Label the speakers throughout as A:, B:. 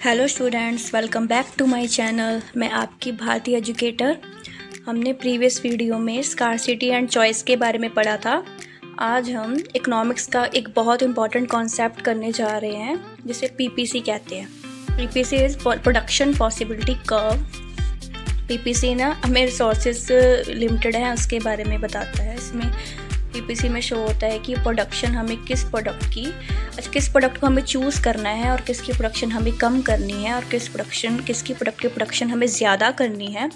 A: Hello students, welcome back to my channel. मैं आपकी भारतीय एजुकेटर। हमने प्रीवियस वीडियो में स्कार्सिटी एंड चॉइस के बारे में पढ़ा था। आज हम इकोनॉमिक्स का एक बहुत इंपॉर्टेंट कॉन्सेप्ट करने जा रहे हैं जिसे पीपीसी कहते हैं। PPC is production possibility curve. PPC ना हमें रिसोर्सेज लिमिटेड है उसके बारे में बताता है। इसमें पीपीसी में शो होता है कि प्रोडक्शन हमें किस प्रोडक्ट को हमें चूज़ करना है और किसकी प्रोडक्शन हमें कम करनी है और किसकी प्रोडक्ट की प्रोडक्शन हमें ज़्यादा करनी है।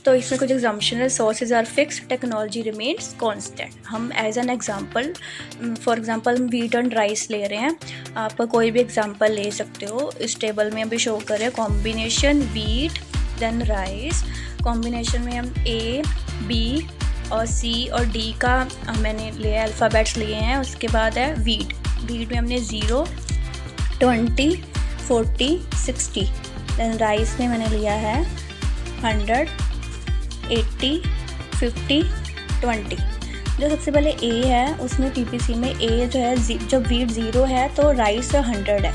A: तो इसमें कुछ एग्जाम्पशन है। Sources are fixed, technology remains constant. हम as an example for example हम वीट एंड राइस ले रहे हैं। आप कोई भी एग्जांपल ले सकते हो। इस टेबल में अभी शो कर रहे हैं combination wheat then rice. Combination में हम ए, बी और सी और डी का मैंने लिया, अल्फ़ाबेट्स लिए हैं। उसके बाद है वीट में हमने 0, 20, 40, 60। देन राइस में मैंने लिया है 100, 80, 50, 20। जो सबसे पहले ए है उसमें पीपीसी में ए जो है, जब वीट 0 है तो राइस 100 है,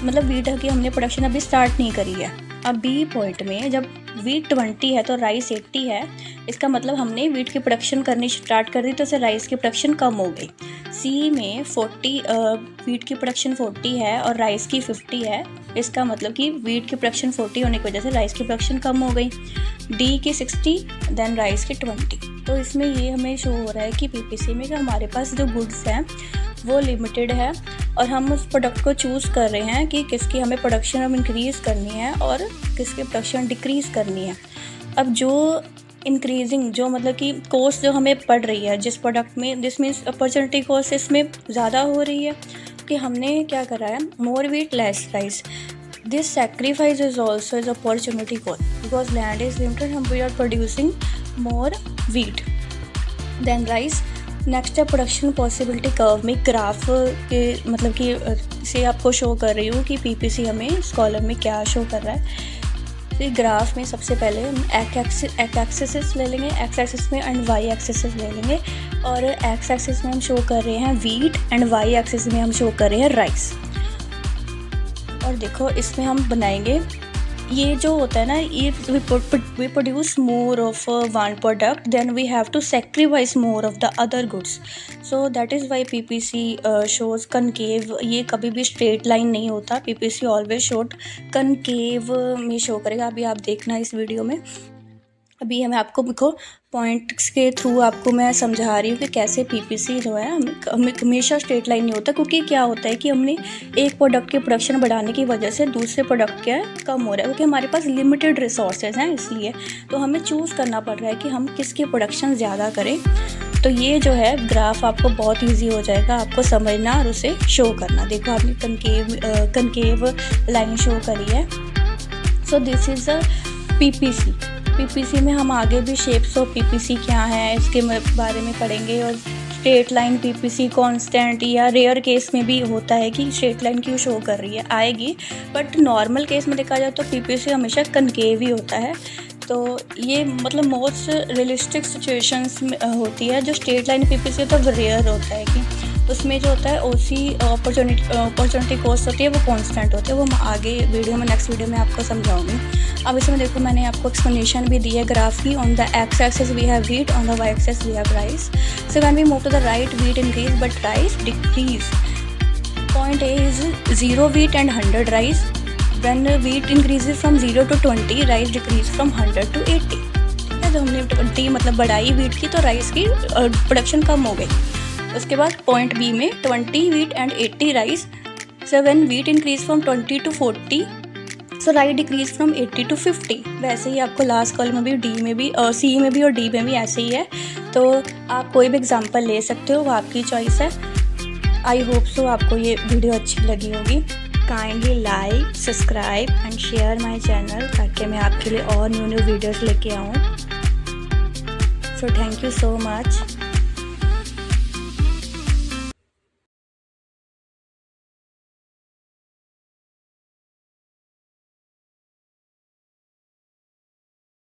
A: मतलब वीट की हमने प्रोडक्शन अभी स्टार्ट नहीं करी है। अब बी पॉइंट में जब वीट 20 है तो राइस 80 है, इसका मतलब हमने वीट की प्रोडक्शन करनी स्टार्ट कर दी तो उससे राइस की प्रोडक्शन कम हो गई। सी में 40 वीट की प्रोडक्शन 40 है और राइस की 50 है, इसका मतलब कि वीट की प्रोडक्शन 40 होने की वजह से राइस की प्रोडक्शन कम हो गई। डी की 60 देन राइस की 20। तो इसमें ये हमें शो हो रहा है कि पीपीसी में कि हमारे पास जो गुड्स हैं वो लिमिटेड है और हम उस प्रोडक्ट को चूज़ कर रहे हैं कि किसकी हमें प्रोडक्शन अब इंक्रीज़ करनी है और किसकी प्रोडक्शन डिक्रीज़ करनी है। अब जो इंक्रीजिंग जो मतलब कि कॉस्ट जो हमें पड़ रही है जिस प्रोडक्ट में, दिस मीन्स अपॉर्चुनिटी कॉस्ट इसमें ज़्यादा हो रही है कि हमने क्या करा है, more wheat less rice. This sacrifice is also is opportunity cost because land is limited, हम we are producing more wheat then rice. Next है प्रोडक्शन पॉसिबिलिटी कर्व में ग्राफ के मतलब कि से आपको शो कर रही हूँ कि पीपीसी हमें इस कॉलम में क्या शो कर रहा है। तो ग्राफ में सबसे पहले हम एक्स एक्सिस ले लेंगे, एक्स एक्सिस में एंड वाई एक्सिस ले लेंगे। और एक्स एक्सिस में हम शो कर रहे हैं वीट एंड वाई एक्सिस में हम शो कर रहे हैं राइस। और देखो इसमें हम बनाएंगे, ये जो होता है ना, ये we produce more of one product then we have to sacrifice more of the other goods. So that is why PPC shows concave. ये कभी भी स्ट्रेट लाइन नहीं होता, पीपीसी ऑलवेज शोड कनकेव में शो करेगा। अभी आप देखना इस वीडियो में। अभी मैं आपको देखो पॉइंट्स के थ्रू आपको मैं समझा रही हूँ कि कैसे पीपीसी जो है हमेशा स्ट्रेट लाइन नहीं होता, क्योंकि क्या होता है कि हमने एक प्रोडक्ट की प्रोडक्शन बढ़ाने की वजह से दूसरे प्रोडक्ट क्या है कम हो रहा है, क्योंकि हमारे पास लिमिटेड रिसोर्सेज हैं। इसलिए तो हमें चूज़ करना पड़ रहा है कि हम किसकी प्रोडक्शन ज़्यादा करें। तो ये जो है ग्राफ आपको बहुत ईजी हो जाएगा आपको समझना और उसे शो करना। देखो आपने कनकेव लाइन शो करी है। So this is a PPC. PPC में हम आगे भी शेप्स ऑफ पीपीसी क्या है इसके बारे में पढ़ेंगे। और स्ट्रेट लाइन पीपीसी कांस्टेंट या रेयर केस में भी होता है कि स्ट्रेट लाइन क्यों शो कर रही है, आएगी। बट नॉर्मल केस में देखा जाए तो पीपीसी हमेशा कनकेव ही होता है। तो ये मतलब मोस्ट रियलिस्टिक सिचुएशंस में होती है। जो स्ट्रेट लाइन पीपीसी होता है वो रेयर होता है कि उसमें जो होता है ओसी अपॉर्चुनिटी कॉस्ट होती है वो कांस्टेंट होती है। वो मैं आगे वीडियो में नेक्स्ट वीडियो में आपको समझाऊंगी। अब इसमें देखो मैंने आपको एक्सप्लेनेशन भी दी है ग्राफ की। On the X axis we have wheat, on the Y axis we have rice. So when we move to the right wheat increase but rice decrease. Point A is 0 wheat and 100 rice. When wheat increases from 0 to 20 rice decrease from 100 to 80। ठीक है, तो हमने 20 मतलब बढ़ाई wheat की तो rice की production कम हो गई। उसके बाद पॉइंट बी में 20 wheat and 80 rice. So when wheat increase from 20 to 40 so rice decrease from 80 to 50। वैसे ही आपको लास्ट कॉलम में भी डी में भी सी में भी और डी में भी ऐसे ही है। तो आप कोई भी एग्जांपल ले सकते हो, वो आपकी चॉइस है। आई होप सो आपको ये वीडियो अच्छी लगी होगी। Kindly like, subscribe and share my channel ताकि मैं आपके लिए और न्यू वीडियोस लेके आऊँ। So thank you so much.